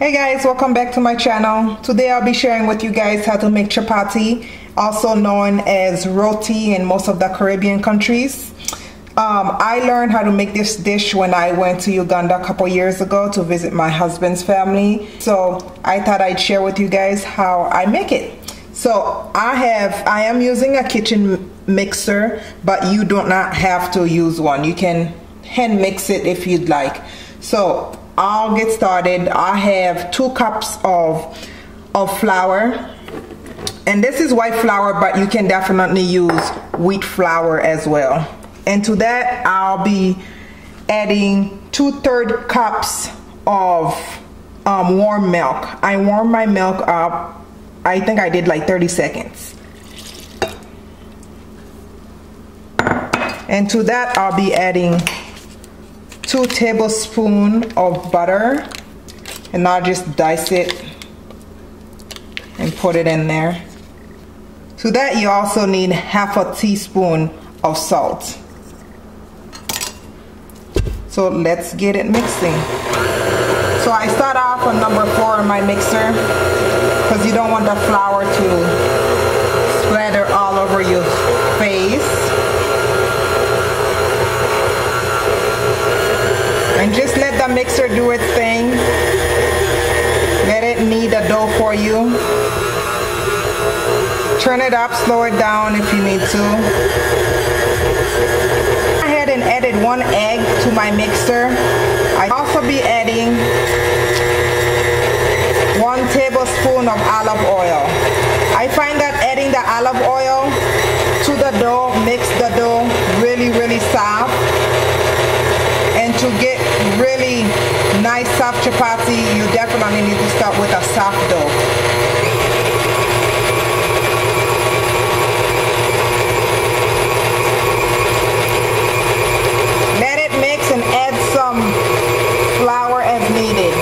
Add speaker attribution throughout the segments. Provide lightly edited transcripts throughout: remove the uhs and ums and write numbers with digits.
Speaker 1: Hey guys, welcome back to my channel. Today I'll be sharing with you guys how to make chapati, also known as roti in most of the Caribbean countries. I learned how to make this dish when I went to Uganda a couple years ago to visit my husband's family. So I thought I'd share with you guys how I make it. So I am using a kitchen mixer, but you do not have to use one. You can hand mix it if you'd like. So I'll get started. I have 2 cups of flour, and this is white flour, but you can definitely use wheat flour as well. And to that I'll be adding 2/3 cups of warm milk. I warm my milk up. I think I did like 30 seconds. And to that I'll be adding 2 tablespoons of butter, and I'll just dice it and put it in there. To that you also need 1/2 teaspoon of salt. So let's get it mixing. So I start off on number 4 in my mixer because you don't want the flour to splatter all over your face. And just let the mixer do its thing. Let it knead the dough for you. Turn it up, slow it down if you need to. I ahead and added 1 egg to my mixer. I also be adding 1 tablespoon of olive oil. I find that adding the olive oil to the dough makes the dough really soft. And to get really nice soft chapati, you definitely need to start with a soft dough. Let it mix and add some flour as needed.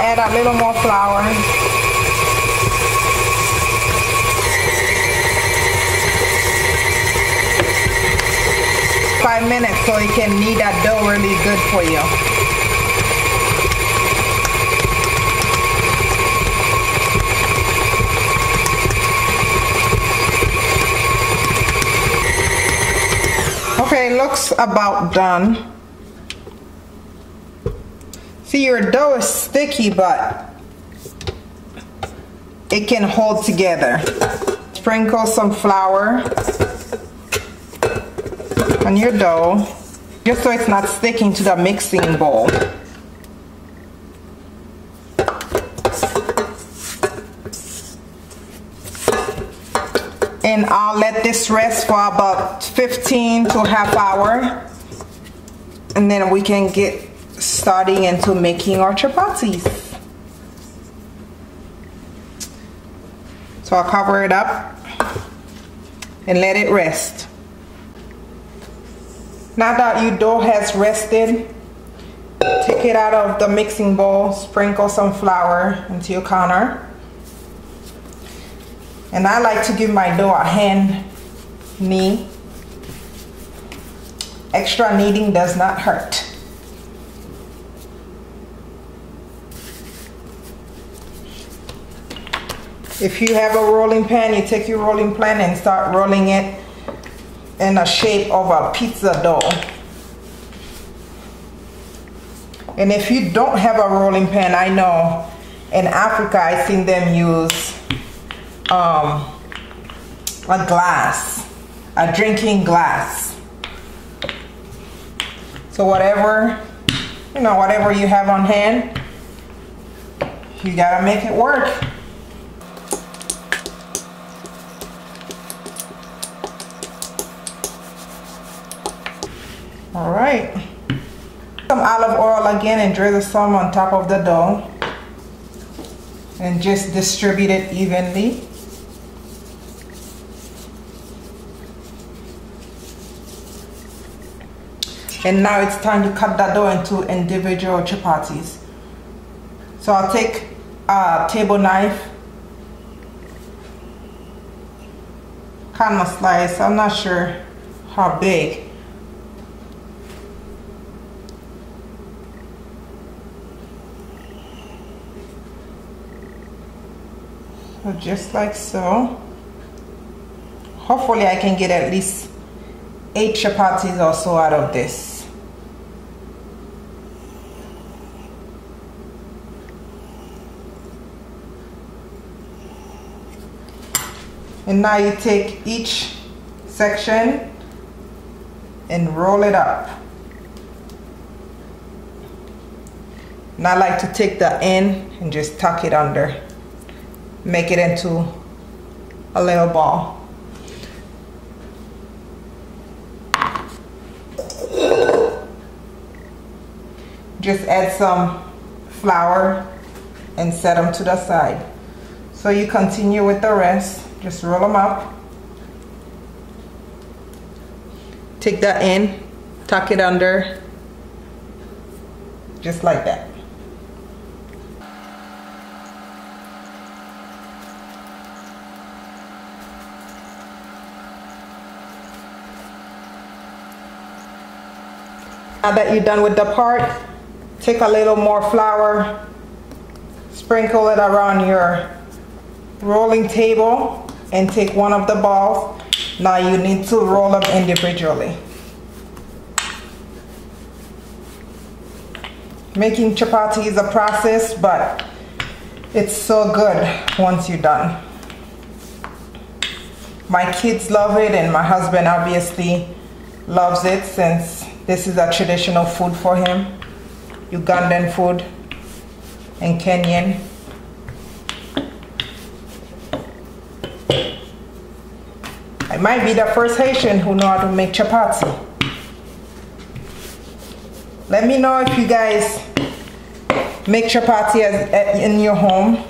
Speaker 1: Add a little more flour. Five minutes so you can knead that dough really good for you. Okay, looks about done. See, your dough is sticky, but it can hold together. Sprinkle some flour on your dough, just so it's not sticking to the mixing bowl. And I'll let this rest for about 15 to a half hour, and then we can get starting into making our chapatis. So I'll cover it up and let it rest. Now that your dough has rested, take it out of the mixing bowl, sprinkle some flour into your counter. And I like to give my dough a hand knead. Extra kneading does not hurt. If you have a rolling pan, you take your rolling pan and start rolling it in the shape of a pizza dough. And if you don't have a rolling pan, I know in Africa I've seen them use a glass, a drinking glass. So whatever you have on hand, you gotta make it work. All right, some olive oil again and drizzle some on top of the dough and just distribute it evenly. And now it's time to cut that dough into individual chapatis. So I'll take a table knife, kind of slice, I'm not sure how big. So just like so. Hopefully I can get at least 8 chapatis or so out of this. And now you take each section and roll it up. And I like to take the end and just tuck it under. Make it into a little ball. Just add some flour and set them to the side. So you continue with the rest. Just roll them up. Take the end, tuck it under, just like that. Now that you're done with the part, take a little more flour, sprinkle it around your rolling table, and take one of the balls. Now you need to roll them individually. Making chapati is a process, but it's so good once you're done. My kids love it, and my husband obviously loves it since this is a traditional food for him. Ugandan food and Kenyan. I might be the first Haitian who know how to make chapati. Let me know if you guys make chapati in your home.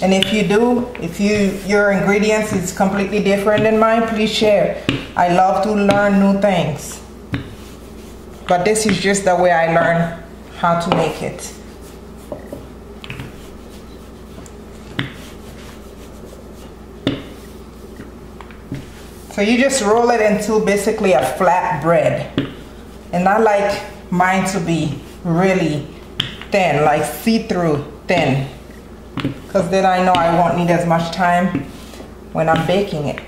Speaker 1: And if you do, if your ingredients is completely different than mine, please share. I love to learn new things. But this is just the way I learned how to make it. So you just roll it into basically a flat bread. And I like mine to be really thin, like see-through thin. Because then I know I won't need as much time when I'm baking it.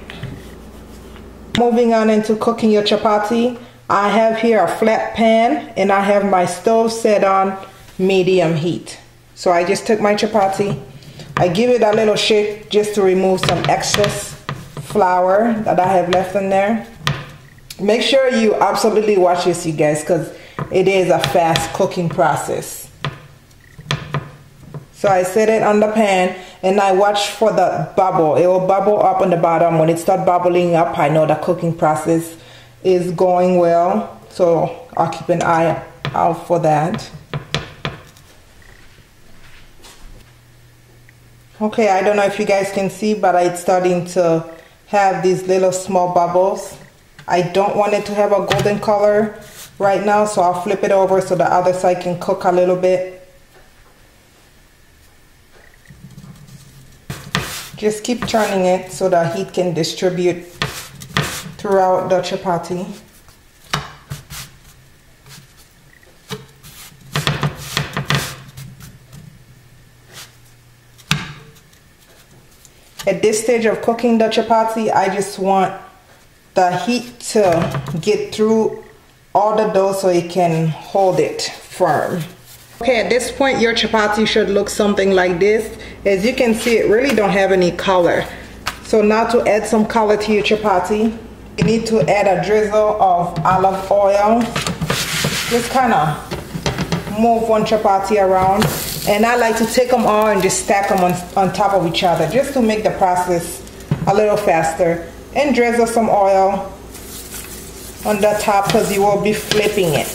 Speaker 1: Moving on into cooking your chapati. I have here a flat pan and I have my stove set on medium heat. So I just took my chapati, I give it a little shake just to remove some excess flour that I have left in there. Make sure you absolutely watch this, you guys, because it is a fast cooking process. So I set it on the pan and I watch for the bubble. It will bubble up on the bottom. When it starts bubbling up, I know the cooking process is going well, so I'll keep an eye out for that. Okay, I don't know if you guys can see, but it's starting to have these little small bubbles. I don't want it to have a golden color right now, so I'll flip it over so the other side can cook a little bit. Just keep turning it so the heat can distribute throughout the chapati. At this stage of cooking the chapati, I just want the heat to get through all the dough so it can hold it firm. Okay, at this point your chapati should look something like this. As you can see, it really don't have any color. So now to add some color to your chapati, you need to add a drizzle of olive oil. Just kind of move one chapati around. And I like to take them all and just stack them on top of each other just to make the process a little faster. And drizzle some oil on the top because you will be flipping it.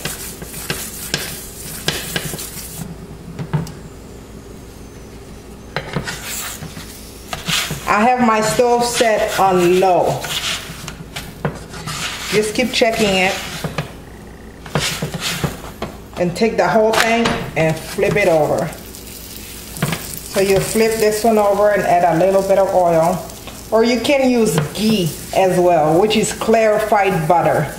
Speaker 1: I have my stove set on low. Just keep checking it. and take the whole thing and flip it over. So you flip this one over and add a little bit of oil, or you can use ghee as well, which is clarified butter,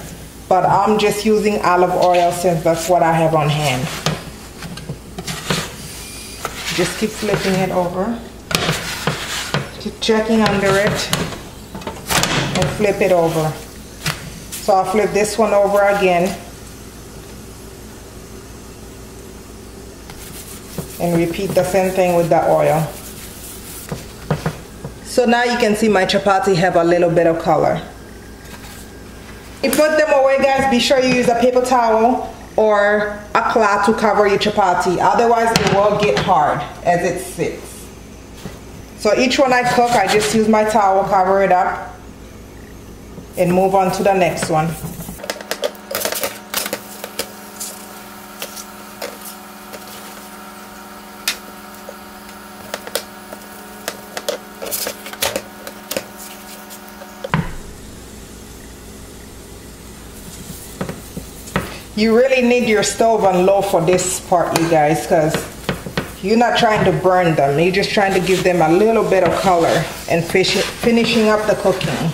Speaker 1: but I'm just using olive oil since that's what I have on hand. Just keep flipping it over, keep checking under it, and flip it over. So I'll flip this one over again and repeat the same thing with the oil. So now you can see my chapati have a little bit of color. You put them away, guys, be sure you use a paper towel or a cloth to cover your chapati, otherwise it will get hard as it sits. So each one I cook, I just use my towel, cover it up, and move on to the next one. You really need your stove on low for this part, you guys, because you're not trying to burn them. You're just trying to give them a little bit of color and finishing up the cooking.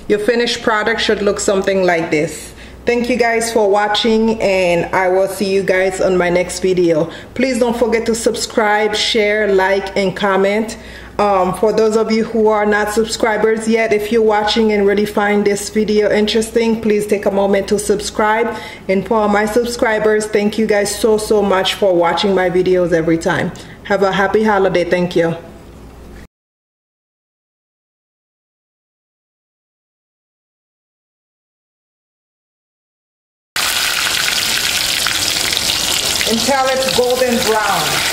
Speaker 1: Your finished product should look something like this. Thank you guys for watching, and I will see you guys on my next video. Please don't forget to subscribe, share, like, and comment. For those of you who are not subscribers yet, if you're watching and really find this video interesting, please take a moment to subscribe. And for all my subscribers, thank you guys so much for watching my videos every time. Have a happy holiday. Thank you. Until it's golden brown.